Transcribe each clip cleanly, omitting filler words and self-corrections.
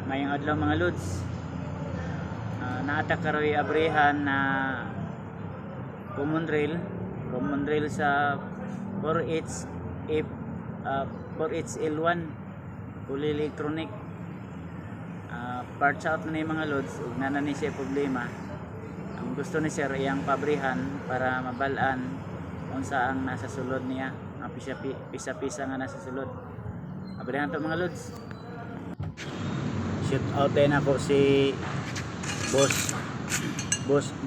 Mayong adlaw mga lods. Naata karoy abrihan na common rail sa 4HL1 fully electronic. Parts out na mga lods ug nana ni siya problema. Ang gusto ni sir iyang pabrihan para mabalaan unsa ang nasa sulod niya, ang pisa-pisa nga nasa sulod. Abrihan to mga lods. Shoot out din ako si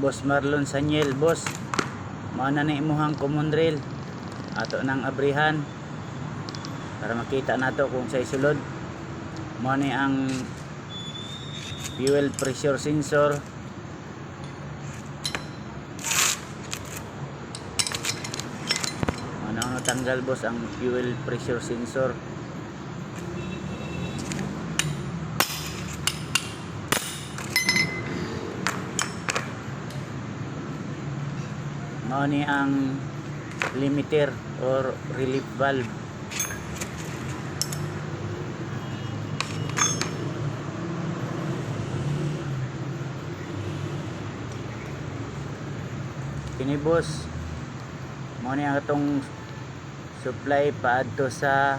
Boss Marlon Sanyel. Boss, mao na ni imuhang common rail ato nang abrihan para makita nato kung sa isulod. Mao ni ang fuel pressure sensor, ano tanggal boss ang fuel pressure sensor. Mao ni ang limiter or relief valve. Kini boss, mao ni ang atong supply paadto sa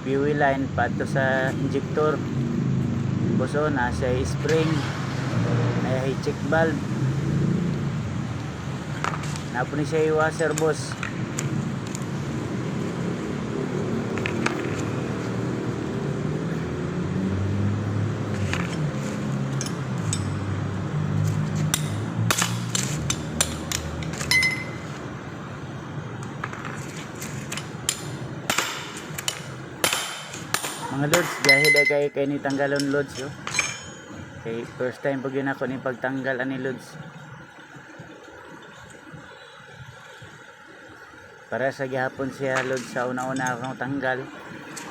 fuel line, paadto sa injector. Boss, nasa spring, may check valve. Napo ni siya washer boss. Mga lods, gahid ay kay ni tanggalon lods yo. Okay, first time pag yun ako ni pagtanggal ani lods. Para sa gihapon siya load sa una-una akong tanggal,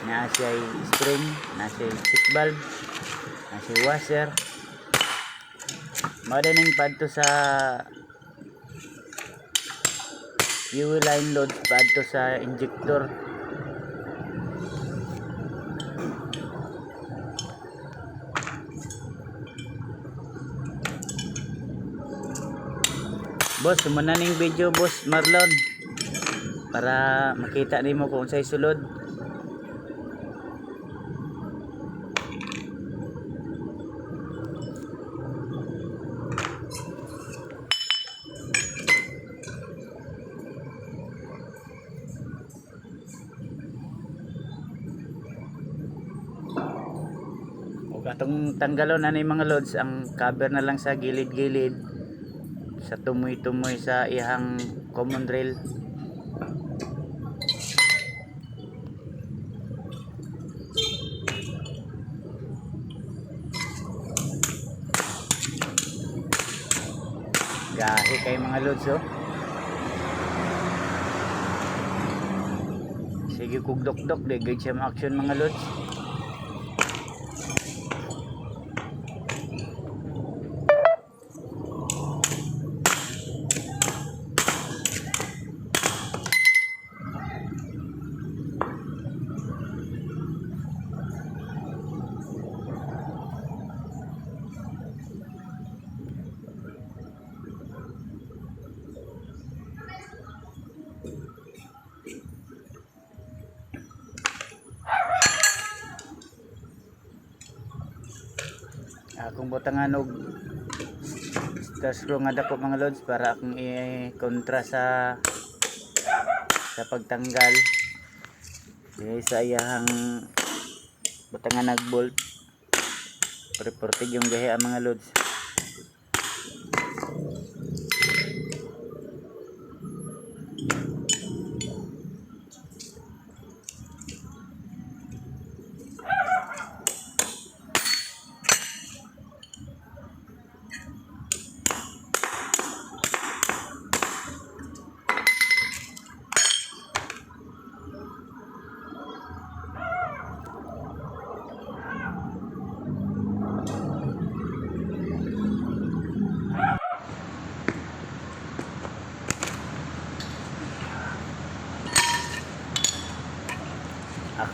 na siya spring, na siya check valve, na siya washer. Madaling padto sa fuel line load, padto sa injector. Boss, sumana ning video boss Marlon para makita nimo kung sa sulod. Ug atong tanggalon na ni mga loads, ang cover na lang sa gilid-gilid sa tumoy-tumoy sa ihang common rail. Gahi kay mga loads oh. Sige kog dok-dok de gid siya ma-action mga loads. Akong butangan og star screw nga dako mga loads para akong i-kontra sa pagtanggal sa iyang butangan nag-bolt. Reported yung gahi ang mga loads.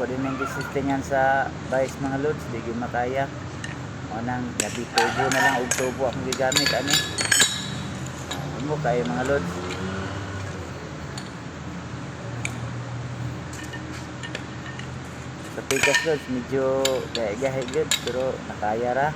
ako din ang gisistingan sa vice mga lods, di gyud makaya. O nang gabi tubo na lang og tubo akong gigamit ani. Mo kayo mga lods. Sa pikas lods medyo gahe gud pero nakaya ra.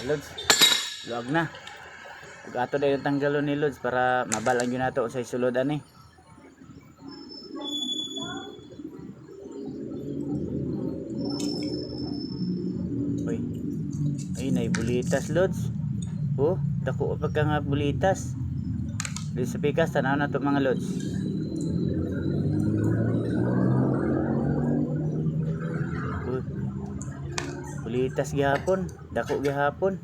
Lods, luwag na. Ug ato na yung tanggalon ni Lods para mabalang yun nato sa isulod ani. Uy, ay nay bulitas Lods. Oh, dako pagka nga bulitas. Di sa pikas tanaw na to mga Lods. Bulitas gihapon, dako gihapon.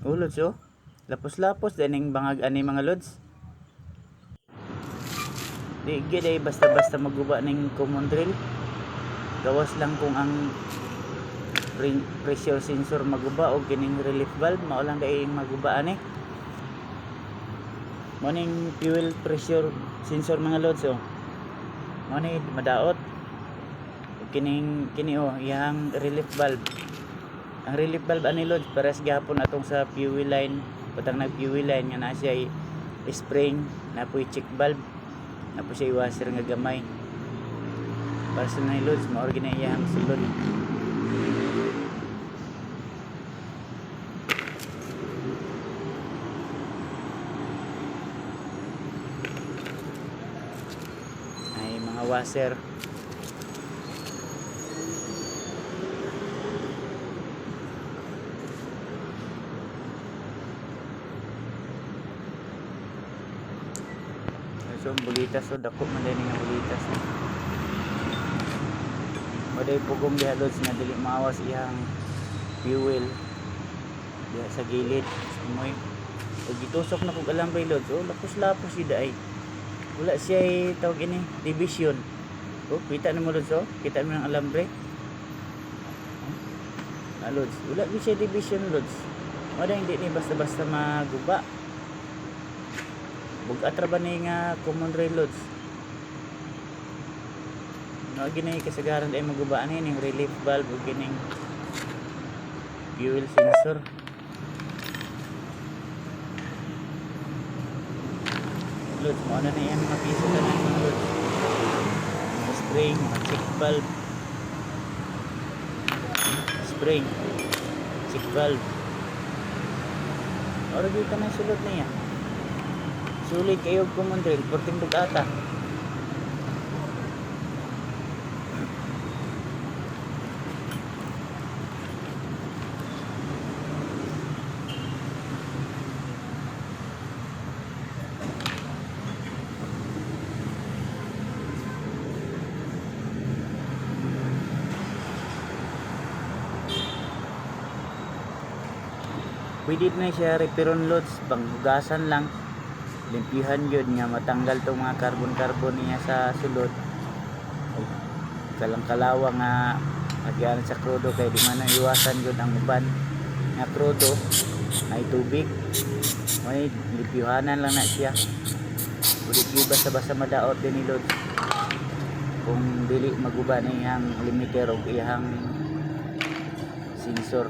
Lods oh. Lapos-lapos dining bangag ani mga Lods. Di gid ay basta-basta maguba ning common drill. Gawas lang kung ang pressure sensor maguba o kining relief valve mao lang dai maguba ani. Mo ning fuel pressure sensor mga Lods oh. Mo ni madaot. Kini oh yang relief valve. Ang relief valve ani Lods pares gyapon atong sa fuel line, patang nag fuel line nga na siya spring, na po'y check valve, na po siya washer nga gamay. Para sa ni Lods mao gina iyang sulod. Ay mga washer. So bulitas so dako man din nga bulitas. Maday pugong diha Lods nga dili maawas iyang fuel diha sa gilid. Moy og gitusok na kog alambay Lods. Oh lapos-lapos ida ay. Wala siya tawag ini division. Oh kita nimo Lods oh. Kita mo ang alambre. Lods, wala gyud siya division Lods. Wala hindi ni basta-basta maguba. Bugat ra ba ni nga common rail Lods? No gini kasagaran ay magubaan ni ning relief valve ug kining fuel sensor. Lods, mo na yan mga piso na mga Lods. Spring, check valve. Spring, check valve. Ora gyud na sulod niya. Sulit kayo common drill, 14 bugata. Pwede na siya reparon Lods, panghugasan lang. Limpihan yun nga matanggal tong mga carbon niya sa sulod. Kalang-kalawa nga agyan sa krudo kay di man iwasan yun ang uban nga krudo na tubig. May limpihanan lang na siya. Ulit yung basta-basta madaot din ni Lods. Kung dili maguba na iyang limiter o iyang sensor.